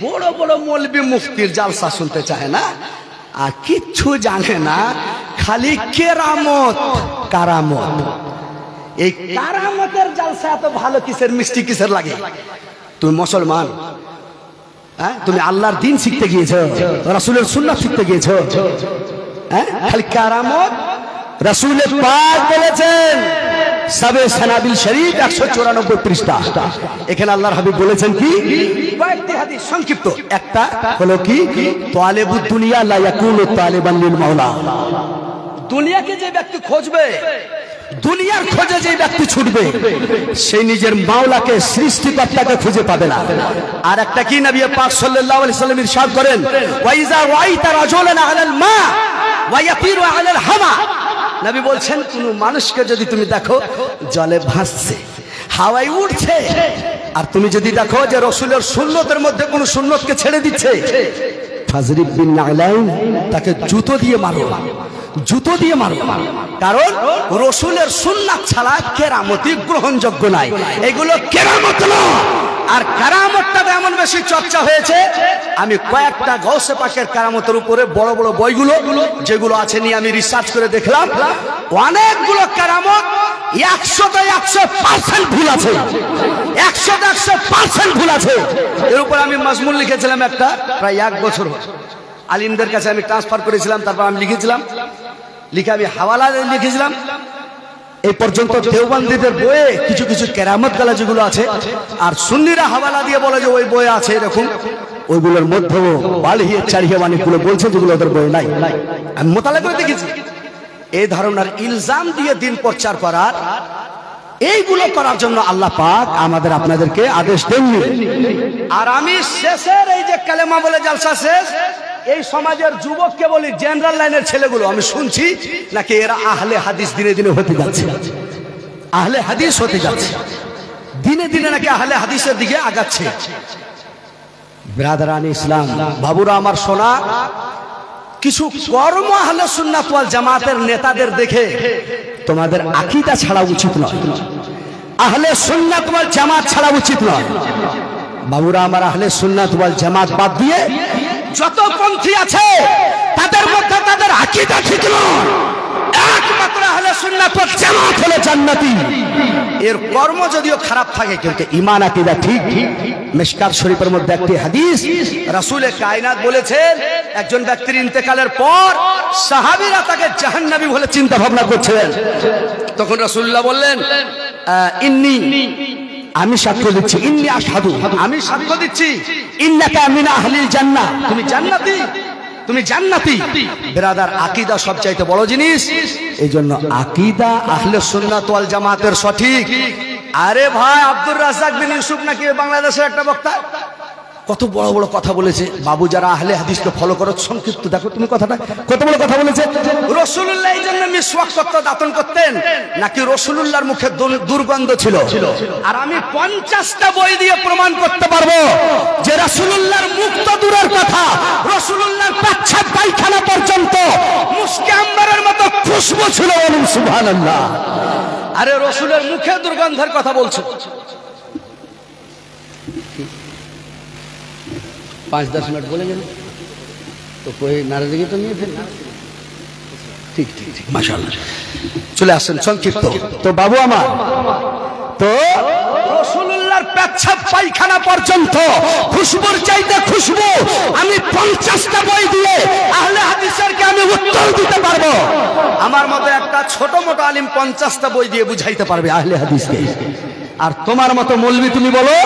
বড় বড় মৌলবি মুফতির জালসা শুনতে চায় না, আর কিচ্ছু জানে না, খালি কেরামত কারামত। এই কারামতের জালসা এত ভালো কিসের, মিষ্টি কিসের লাগে? তুমি মুসলমান, হ্যাঁ, তুমি আল্লাহর দ্বীন শিখতে গিয়েছো, রাসূলের সুন্নাত শিখতে গিয়েছো, হ্যাঁ, খালি কারামত। রাসূল পাক বলেছেন সাবে সানাবিল শরীফ 194 পৃষ্ঠা, এখানে আল্লাহর হাবিব বলেছেন কি? কয়েকটি হাদিস সংক্ষিপ্ত। একটা হলো কি, তালেবুদ দুনিয়া লা ইয়াকুনু তালেবান লিল মাওলা, দুনিয়াকে যে ব্যক্তি খুঁজবে, দুনিয়ার খোঁজে যে ব্যক্তি ছুটবে, সেই নিজের মাওলাকে, সৃষ্টিকর্তাকে খুঁজে পাবে না। আর একটা কি নবী পাক সাল্লাল্লাহু আলাইহি সাল্লাম ইরশাদ করেন, ওয়া ইযা রাআইতা রাজুলান আলাল মা ওয়া ইয়াতিরু আলাল হামা, নবী বলছেন কোন মানুষকে যদি তুমি দেখো জলে ভাসছে, হাওয়ায় উঠছে, আর তুমি যদি দেখো যে রাসূলের সুন্নতের মধ্যে কোন সুন্নতকে ছেড়ে দিচ্ছে, ফাজরিব বিন নাইলাইন, তাকে জুতো দিয়ে মারো, জুতো দিয়ে মারো। কারণ রাসূলের সুন্নাত ছাড়া কেরামতি গ্রহণযোগ্য নাই। এগুলো কেরামত না। আর কেরামতটা এমন বেশি চর্চা হয়েছে, আমি কয়েকটা গাউসে পাকের কেরামতের উপরে বড় বড় বইগুলো যেগুলো আছে নিয়ে আমি রিসার্চ করে দেখলাম, অনেকগুলো কেরামত 100% ভুল আছে, 100% ভুল আছে। এর উপর আমি মাজমুন লিখেছিলাম একটা, প্রায় 1 বছর আলিমদের কাছে আমি ট্রান্সফার করেছিলাম, তারপর আমি লিখেছিলাম, লিখে আমি হাওয়ালা লিখেছিলাম। এই পর্যন্ত দেওবন্দীদের বইয়ে কিছু কিছু কেরামত গালা যেগুলো আছে, আর সুন্নিরা হাওয়ালা দিয়ে বলে যে ওই বইয়ে আছে এরকম, ওইগুলোর মধ্যেও বালিয়ে চারিয়ে অনেকগুলো বলছে যেগুলো ওদের বইয়ে নাই। আমি মোতালা করে দেখেছি। এই ধরনের ইলজাম দিয়ে দিন প্রচার করার, এইগুলো করার জন্য আল্লাহ পাক আমাদের আপনাদেরকে আদেশ দেননি। আর আমি শেষের এই যে কালেমা বলে জালসা শেষ, এই সমাজের যুবককে বলি, জেনারেল লাইনের ছেলেগুলো আমি শুনছি নাকি এরা আহলে হাদিস দিনে দিনে হতে যাচ্ছে, আহলে হাদিস হতে যাচ্ছে, দিনে দিনে নাকি আহলে হাদিসের দিকে আগাচ্ছে। ব্রাদারানি ইসলাম, বাবুরা আমার সোনা, কিছু কর্ম আহলে সুন্নাত ওয়াল জামাতের নেতাদের দেখে তোমাদের আকীদা ছাড়া উচিত নয়, আহলে সুন্নাত ওয়াল জামাত ছাড়া উচিত নয়। বাবুরা আমার, আহলে সুন্নাত ওয়াল জামাত বাদ দিয়ে যত পন্থী আছে তাদের মধ্যে তাদের আকীদা ঠিক নয়। একমাত্র আহলে সুন্নাত ওয়াল জামাত হলো জান্নাতি। এর কর্ম যদিও খারাপ থাকে কিন্তু ঈমান আকীদা ঠিক। মিশকাত শরীফের মধ্যে একটি হাদিস, রাসূলে কায়নাত বলেছেন, একজন ব্যক্তির ইন্তেকালের পর সাহাবীরা তাকে জাহান্নামী বলে চিন্তা ভাবনা করছিলেন। তখন রাসূলুল্লাহ বললেন, ইন্নী, আমি সাক্ষ্য দিচ্ছি, ইন্নী আশহাদু, আমি সাক্ষ্য দিচ্ছি, ইন্নাকা মিন আহলিল জান্নাহ, তুমি জান্নাতি, তুমি জান্নাতি। ব্রাদার, আকীদা সবচাইতে বড় জিনিস। এইজন্য আকীদা আহলে সুন্নাত ওয়াল জামাতের সঠিক। আরে ভাই, আব্দুর রাজ্জাক বিন ইউসুফ নাকি বাংলাদেশের একটা বক্তা, কত বড় বড় কথা বলেছে। বাবু, যারা আহলে হাদিসকে ফলো করো, সংক্ষিপ্ত দেখো তুমি কথাটা, কত বড় কথা বলেছে। রাসূলুল্লাহ এই জন্য মিসওয়াক করতেন, দাঁতন করতেন, নাকি রাসূলুল্লাহর মুখে দুর্গন্ধ ছিল? আর আমি 50টা বই দিয়ে প্রমাণ করতে পারবো যে রাসূলুল্লাহর মুখ তো দূরের কথা, রাসূলুল্লাহর পেচ্ছাব পায়খানা পর্যন্ত মুশকে আম্বারের মতো খুশবু ছিল। বলুন সুবহানাল্লাহ। আরে রাসূলের মুখে দুর্গন্ধের কথা বলছো। 5-10 মিনিট বলে গেল তো কই নারাজগি তো নিয়ে ফেল। ঠিক ঠিক ঠিক, মাশাআল্লাহ। চলে আসেন সংক্ষিপ্ত। তো বাবু আমার, তো রাসূলুল্লাহর পেচ্ছাব পায়খানা পর্যন্ত খুশবুর চাইতে খুশবু আমি 50টা বই দিয়ে আহলে হাদিসেরকে আমি উত্তর দিতে পারবো। আমার মতো একটা ছোট মোটো আলিম 50টা বই দিয়ে বুঝাইতে পারবে আহলে হাদিসকে। আর তোমার মতো মৌলবি তুমি বলো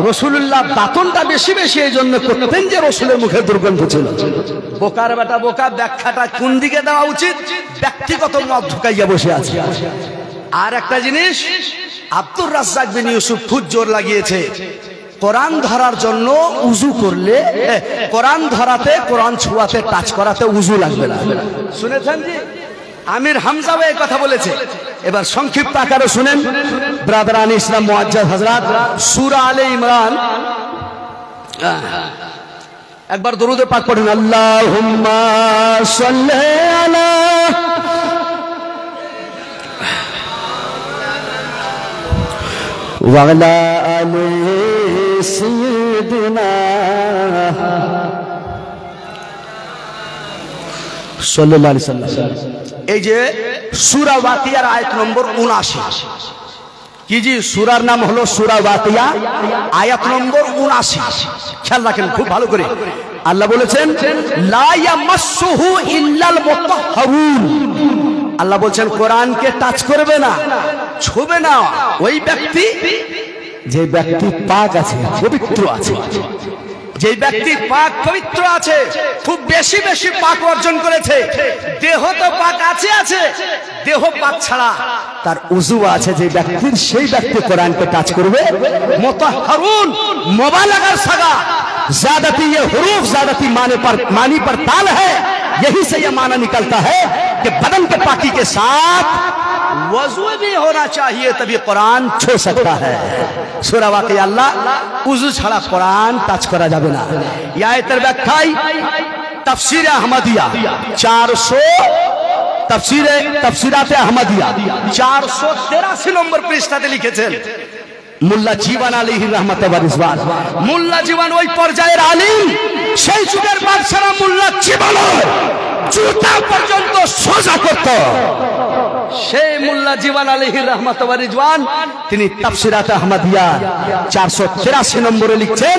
রাসূলুল্লাহ দাতনটা বেশি বেশি এই জন্য করতেন যে রাসূলের মুখে দুর্গন্ধ ছিল। বোকার বেটা বোকা, ব্যাখ্যাটা কোন দিকে দেওয়া উচিত? ব্যক্তিগত মত ঢুকাইয়া বসে আছে। আর একটা জিনিস, আব্দুর রাজ্জাক বিন ইউসুফ খুব জোর লাগিয়েছে, কোরআন ধরার জন্য উযু করলে, কোরআন ধরাতে, কোরআন ছোঁয়াতে, টাচ করাতে উযু লাগবে না। শুনেছেন জি? আমির হামজাও এই কথা বলেছে। এবার সংক্ষিপ্ত আকারে শুনেন ব্রাদারান ইসলাম মুআজ্জাজ হযরত, সূরা আলে ইমরান, একবার দরুদ পাক পড়েন, আল্লাহুম্মা সাল্লি আলা ওয়া আলা আলি সাইয়্যিদিনা সাল্লাল্লাহু আলাইহি সাল্লাম। এই যে সূরা ওয়াকিয়ার আয়াত নম্বর 79, কি জি? সূরার নাম হলো সূরা ওয়াকিয়া, আয়াত নম্বর 79। খেয়াল রাখেন খুব ভালো করে। আল্লাহ বলেছেন, লা ইয়ামাসসুহু ইল্লাল মুতাহহারুন। আল্লাহ বলছেন কোরআনকে টাচ করবে না, ছুবে না ওই ব্যক্তি যে ব্যক্তি পাক আছে, পবিত্র আছে। যে ব্যক্তি পাক পবিত্র আছে, খুব বেশি বেশি পাক অর্জন করেছে, দেহ তো পাক আছে, দেহ পাক ছাড়া তার উযু আছে যে ব্যক্তির, সেই ব্যক্তি কোরআনকে টাচ করবে। মুতাহহারুন মুবালাগার সাগা, ज़्यादती ये हुरूफ ज़्यादती मानी पर ताल है, यही से ये माना निकलता है कि बदन के पाकी के साथ वजू भी होना चाहिए, तभी कुरान छू सकता है। सूरा वाक़िया अल्लाह वजू छड़ा कुरान टच करा जाবে না। এই আয়াতের ব্যাখ্যায় তাফসীর আহমদিয়া 400 তাফসীরাতে আহমদিয়া 483 নম্বর পৃষ্ঠাতে লিখেছেন মোল্লা জীবন আলাইহির রাহমাত ওয়া রিজওয়ান। মোল্লা জীবন ওই পর্যায়ের আলিম, সেই যুগের বাদশাহ মোল্লা জীবন জুতা পর্যন্ত সোজা করত। সেই মোল্লা জীবন আলাইহির রাহমাত ওয়া রিজওয়ান তিনি তাফসীরাত আহমদিয়া 483 নম্বরে লিখছেন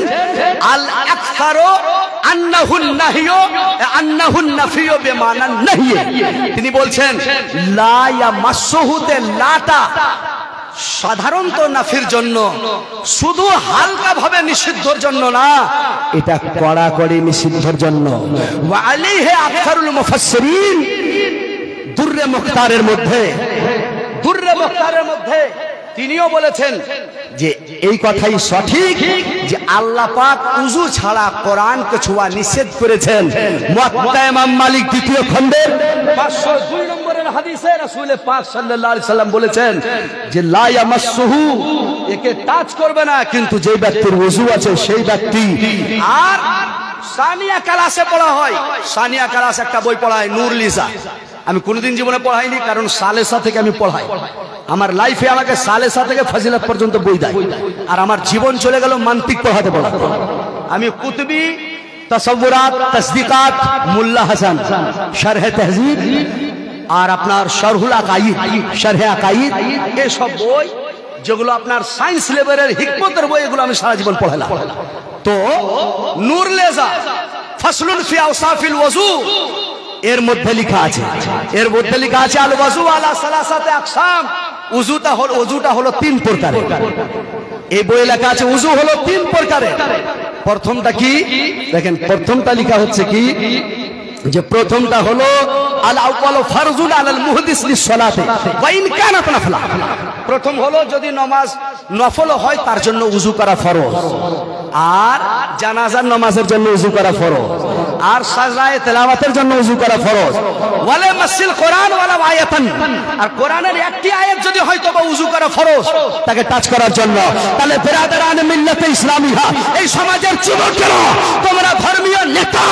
আল আকসারু আন্নাহুন নাহিয়ু আন্নাহুন নাফিয়ু বিমানা নাহিয়। তিনি বলছেন লা ইয়ামাসসুহুতে লাটা সাধারণত নাফির জন্য, শুধু হালকা ভাবে নিষিদ্ধর জন্য না, এটা কড়াকড়ি নিষিদ্ধর জন্য। ওয়া আলাইহি আকসারুল মুফাসসিরিন দুররে মুখতারের মধ্যে তিনিও বলেছেন যে এই কথাই সঠিক যে আল্লাহ পাক উযু ছাড়া কোরআনকে ছোঁয়া নিষেধ করেছেন। মুয়াত্তা ইমাম মালিক দ্বিতীয় খণ্ডের 502 নম্বরের হাদিসে রাসূল পাক সাল্লাল্লাহু আলাইহি সাল্লাম বলেছেন যে লা ইয়ামাসসুহু, একে টাচ করবে না, কিন্তু যে ব্যক্তির ওযু আছে সেই ব্যক্তি। আর সানিয়া ক্লাসে পড়া হয়, সানিয়া ক্লাস একটা বই পড়ায় নূর লিসা, আমি কোনোদিন জীবনে পড়াইনি, কারণ সালেসা থেকে আমি পড়াই। আমার লাইফে আমাকে সালেসা থেকে ফজিলত পর্যন্ত বই দেয়, আর আমার জীবন চলে গেল মান্তিক পড়াতে। আমি কুতুবি, তাসাউরাত, তাসদিকাত, মোল্লা হাসান, শরহ তাহজিব, আর আপনার শরহুল আকাইদ, শরহ আকাইদ, এসব বই যেগুলো আপনার সায়েন্স লেভেলের হিকমতের বই, এগুলো আমি সারা জীবন পড়ালাম। তো নূর লেজা ফসলুন ফি আওসাফিল ওযু এর মধ্যে লেখা আছে আল ওযু আলা সালাসাতে আকসাম, ওযুটা হলো 3 প্রকারের। এই বইয়ে লেখা আছে ওযু হলো 3 প্রকারের। প্রথমটা কি দেখেন, প্রথমটা লেখা হচ্ছে কি যে প্রথমটা হলো আল আউয়ালু ফারজুন আলাল মুহদিস লিসসালাতি ওয়া ইন কানাত নাফলা। প্রথম হলো যদি নামাজ নফল হয় তার জন্য ওযু করা ফরজ, আর জানাজার নামাজের জন্য ওযু করা ফরজ, আর সাজদায়ে তেলাওয়াতের জন্য ওযু করা ফরজ। ওয়ালা মাসিল কোরআন ওয়ালা আয়াতান, আর কোরআনের একটি আয়াত যদি হয় তবে ওযু করা ফরজ তাকে টাচ করার জন্য। তাহলে বিরাদারানে মিল্লাতে ইসলামিহা, এই সমাজের যুবকেরা, তোমরা ধর্মীয় নেতা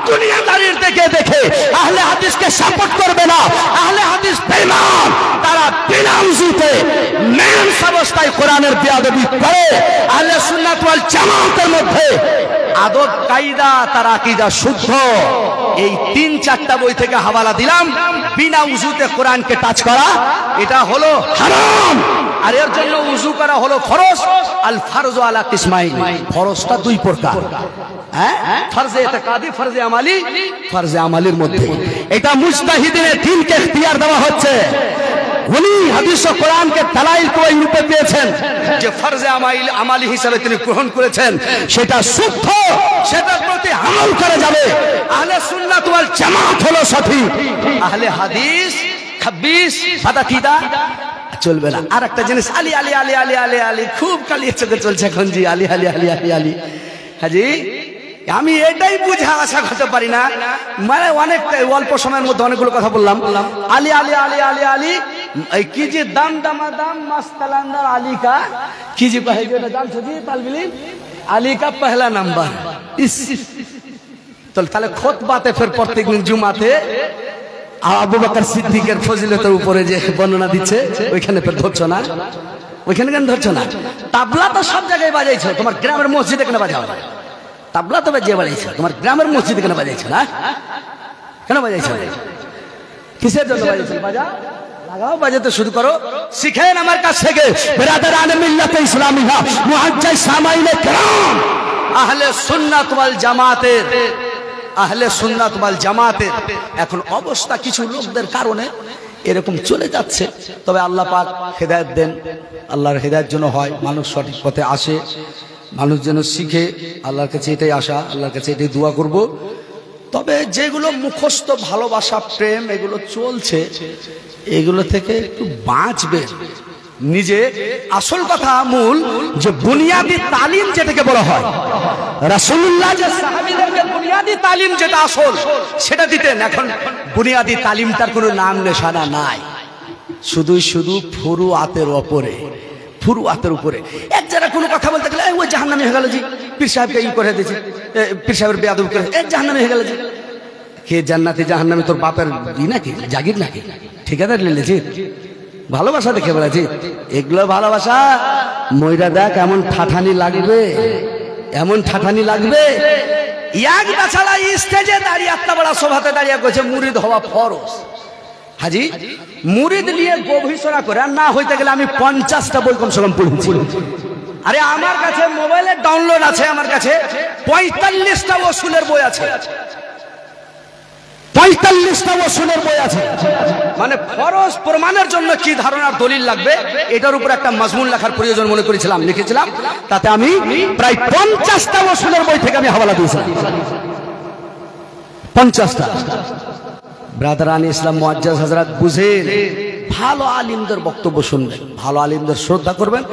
দুনিয়াদারির দেখে আহলে হাদিসকে সাপোর্ট করবে না। আহলে হাদিস বেঈমান, তারা বিনা উযুতে মেন্স অবস্থায় কোরআনের বেয়াদবি করে। আহলে সুন্নাত ওয়াল জামাতের মধ্যে আদব কায়দা, তার আকীদা শুদ্ধ। এই 3-4টা বই থেকে হাওয়ালা দিলাম। বিনা উযুতে কোরআনকে টাচ করা এটা হলো হারাম, আর এর জন্য উযু করা হলো ফরজ। আল ফারজু আলা কিসমাইন, ফরজটা 2 প্রকার, ফরজে ইতিকাদি, ফরজে আমালি। ফরজে আমালির মধ্যে এটা মুজতাহিদিনের দিনকে ইখতিয়ার দেওয়া হচ্ছে। উনি হাদিস ও কোরআনকে দালাইল করে রূপে পেয়েছেন যে ফরজে আমালি হিসেবে তিনি গ্রহণ করেছেন, সেটা শুদ্ধ, সেটার প্রতি আমল করা যাবে। আহলে সুন্নাত ওয়াল জামাত হলো সঠিক। আহলে হাদিস 26 ফাদাকিদা চলবে না। আর একটা জিনিস, আলী আলী আলী আলী আলী আলী খুব কালিয়ে চোখে চলছে এখন জি, আলী আলী আলী আলী আলী। হাজি আমি এটাই বুঝা আশা করতে পারি না, মানে অনেকটা অল্প সময়ের মধ্যে অনেকগুলো কথা বললাম। আলী আলী আলী আলী আলী কি যে দাম দামাদাম মাস্তালান্দার আলী কা কি যে দাম সুজি তালবিলি আলী কা পহলা নাম্বার। তাহলে খুতবাতে ফের প্রত্যেকদিন জুমাতে আবু বকর সিদ্দিকের ফজিলতের উপরে যে বর্ণনা দিচ্ছে, ওইখানে ফের ধরছো না, ওইখানে কেন ধরছো না? তাবলা তো সব জায়গায় বাজাইছো, তোমার গ্রামের মসজিদে কেন বাজাও? তাবলা তো বাজিয়ে বাজাইছো, তোমার গ্রামের মসজিদে কেন বাজাইছো না? কেন বাজাইছো? কিসের জন্য বাজাইছো? বাজাও, লাগাও, বাজাতে শুরু করো। শিখেন আমার কাছ থেকে। বিরাদারানে মিল্লাতে ইসলামিহা, মুআজ্জাজ সামাইনে কেরাম, আহলে সুন্নাত ওয়াল জামাতের, আহলে সুন্নাত ওয়াল জামাতের এখন অবস্থা কিছু লোকদের কারণে এরকম চলে যাচ্ছে। তবে আল্লাহ পাক হেদায়েত দেন, আল্লাহর হেদায়েত জন্য হয়, মানুষ সঠিক পথে আসে। মানুষ যেন শিখে, আল্লাহর কাছে এটাই আশা, আল্লাহর কাছে এটাই দোয়া করব। তবে যেগুলো মুখস্থ ভালোবাসা প্রেম এগুলো চলছে, এগুলো থেকে একটু বাঁচবে নিজে। আসল কথা মূল যে বুনিয়াদি তালিম যেটাকে বলা হয়, রাসূলুল্লাহ যে সাহাবীদেরকে বুনিয়াদি তালিম যেটা আসল সেটা দিতেন। এখন বুনিয়াদি তালিমটার কোনো নাম নিশানা নাই, শুধু ফুরুয়াতের উপরে, ফুরুয়াতের উপরে। এক যারা কোনো কথা বলতে গেলে ওই জাহান্নামী হয়ে গেল জি, পীর সাহেবকে ই করে দিয়েছে, পীর সাহেবের বেয়াদব করে জাহান্নামী হয়ে গেল জি। কে জান্নাতি জাহান্নামী তোর বাপের ই নাকি, জাগির নাকি, ঠিকাদার নিলেছি? ভালোবাসা দেখে বলেছি, এগুলো ভালোবাসা। ময়রা দেখ এমন ঠাঠানি লাগবে, এমন ঠাঠানি লাগবে। এক বাছালা স্টেজে দাঁড়িয়ে এত বড় সভাতে দাঁড়িয়ে কইছে মুরিদ হওয়া ফরজ। হাজি মুরিদ নিয়ে গবেষণা করে, আর না হইতে গেলে আমি 50টা বই কমসে কম পড়েছি। আরে আমার কাছে মোবাইলে ডাউনলোড আছে, আমার কাছে 45টা ওসুলের বই আছে, 45টা ওসুলের বই আছে। মানে ফরজ প্রমাণের জন্য কি ধারণার দলিল লাগবে এটার উপর একটা মাজমুন লেখার প্রয়োজন মনে করেছিলাম, লিখেছিলাম। তাতে আমি প্রায় 50টা ওসুলের বই থেকে আমি হাওয়ালা দিয়েছিলাম, 50টা। ব্রাদারান ইসলাম মুআজ্জাজ হযরত বুঝেন, ভালো আলিমদের বক্তব্য শুনবেন, ভালো আলিমদের শ্রদ্ধা করবেন।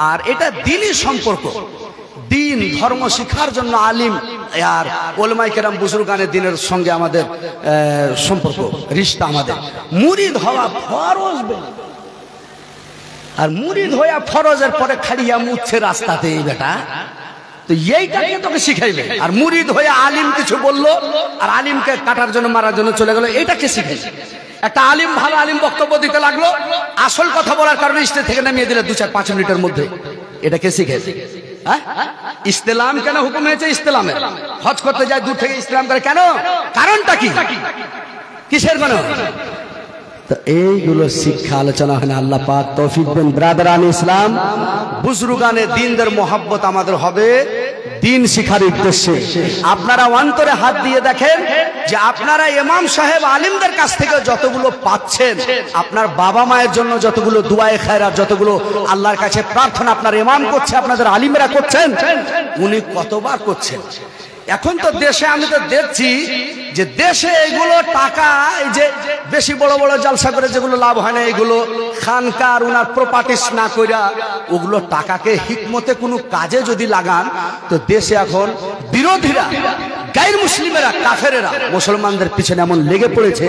আর এটা দ্বীনি সম্পর্ক, দিন ধর্ম শিক্ষার জন্য আলিম আর ওলামায়ে কেরাম বুজুর্গানের দিনের সঙ্গে আমাদের সম্পর্ক, রিশতা আমাদের। মুরিদ হওয়া ফরজ, আর মুরিদ হওয়া ফরজের পরে খাড়িয়া মুচ্ছে রাস্তাতে এই বেটা, তো এইটাকে তোকে শিখাইবে। আর মুরিদ হয়ে আলিম কিছু বললো আর আলিমকে কাটার জন্য মারার জন্য চলে গেল, এটাকে শিখাইছে। একটা আলিম ভালো আলিম বক্তব্য দিতে লাগলো, আসল কথা বলার কারণে স্টেজ থেকে নামিয়ে দিলে 2-4-5 মিনিটের মধ্যে, এটাকে শিখাইছে। ইসলাম কেন হুকুম হয়েছে? ইসলামে হজ করতে যায় দূর থেকে ইসলাম করে কেন? কারণটা কি, কিসের কারণ? তো এইগুলো শিক্ষা আলোচনা হয় না। আল্লাহ পাক তৌফিক দেন। ব্রাদারান ইসলাম বুজুর্গানে দিনদের মহব্বত আমাদের হবে দিন শিখার উদ্দেশ্যে। আপনারা অন্তরে হাত দিয়ে দেখেন যে আপনারা ইমাম সাহেব আলিমদের কাছ থেকে যতগুলো পাচ্ছেন, আপনার বাবা মায়ের জন্য যতগুলো দুআয়ে খায়রাত, যতগুলো আল্লাহর কাছে প্রার্থনা আপনার ইমাম করছে, আপনাদের আলিমরা করছেন, উনি কতবার করছেন। এখন তো দেশে আমি তো দেখছি যে দেশে এগুলো টাকা, এই যে বেশি বড় বড় জলসা করে যেগুলো লাভ হয় না, এগুলো খানকার উনার প্রপার্টিস না কইরা ওগুলো টাকাকে হিকমতে কোনো কাজে যদি লাগান, তো দেশে এখন বিরোধীরা, গায়র মুসলিমেরা, কাফেরেরা মুসলমানদের পিছনে এমন লেগে পড়েছে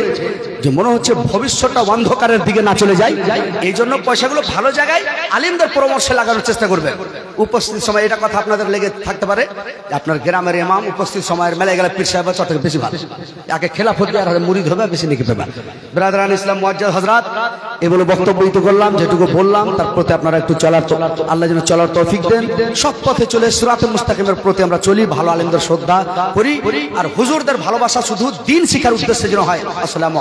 যে মনে হচ্ছে ভবিষ্যৎটা অন্ধকারের দিকে না চলে যায়। এই জন্য পয়সাগুলো ভালো জায়গায় আলিমদের পরামর্শে লাগানোর চেষ্টা করবেন। উপস্থিত সময় এটা কথা আপনাদের লেগে থাকতে পারে, আপনার গ্রামের ইমাম উপস্থিত সময়ের মেলায় গেলে পীর সাহেব চটকে বেশি ভালো, একে খেলাফত দিয়ে আর মুরিদ হবে, বেশি নেকি পেবেন। ব্রাদারান ইসলাম মুআজ্জাজ হযরত, এগুলো বক্তব্যই তো করলাম, যেটুকু বললাম তার প্রতি আপনারা একটু চলার, আল্লাহ যেন চলার তৌফিক দেন। সৎ পথে চলে সিরাতে মুস্তাকিমের প্রতি আমরা চলি, ভালো আলিমদের শ্রদ্ধা করি, আর হুজুরদের ভালোবাসা শুধু দিন শিক্ষার উদ্দেশ্যে যেন হয়। আসসালামু